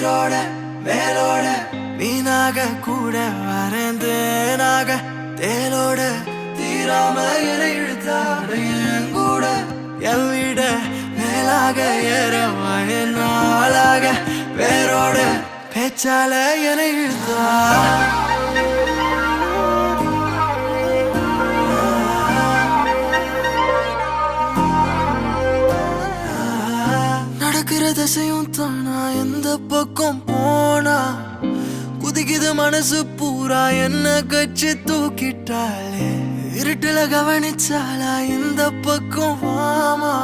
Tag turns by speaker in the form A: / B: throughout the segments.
A: நீரோட மேலோட மீனாக கூட வரைந்தேனாக தேலோட தீராம என இழுத்தாட என் கூட என் விட மேலாக ஏறவா என் நாளாக வேரோட பேச்சால என இழுத்தா நடக்கிற திசையும் தானா எந்த பக்கம் போனா குதிக்குது மனசு பூரா என்ன கட்சி தூக்கிட்டாளே இருட்டுல கவனிச்சாலா இந்த பக்கம் வாமா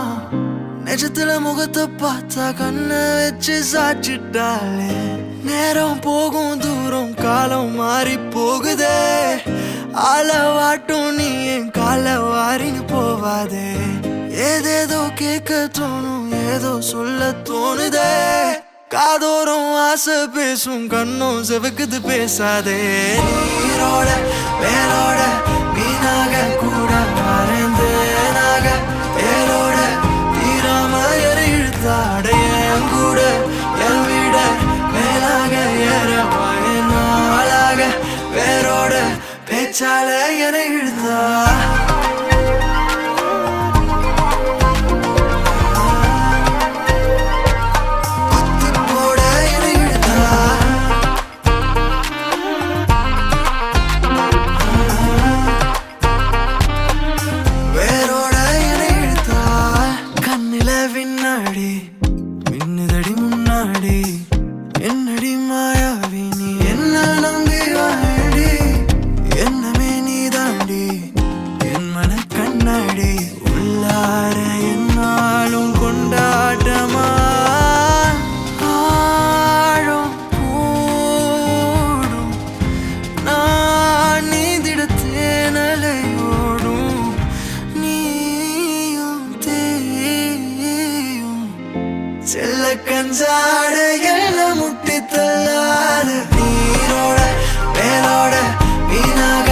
A: நெஜத்துல முகத்தை பார்த்தா கண்ணை வச்சு சாச்சிட்டாளே நேரம் போகும் தூரம் காலம் மாறி போகுதே ஆள வாட்டும் நீ என் கால வாரின்னு போவாதே ஏதேதோ கேட்க தோணும் ஏதோ சொல்ல தோணுதே காதோறும் ஆசை பேசும் கண்ணும் செவக்குது பேசாதே நீரோட மேலோட மீனாக கூட வரைந்தேனாக தேலோட தீராம என இழுத்தாட என் கூட என் விட மேலாக ஏறவா என் நாளாக வேரோட பேச்சால என இழுத்தா மின்னுதடி முன்னாடி என்னடி மாயாவி நீ என்ன நம்பி வாடி என்னமே நீ தாண்டி என் மன கண்ணாடி உள்ளார என்னாலும் கொண்டாட்டமா ஆழம் கூடும் நான் நீந்திட தேனலையோடும் நீயும் செல்ல கஞ்சாட எல்லாம் முட்டி தள்ளாத நீரோட மேலோட மீனாக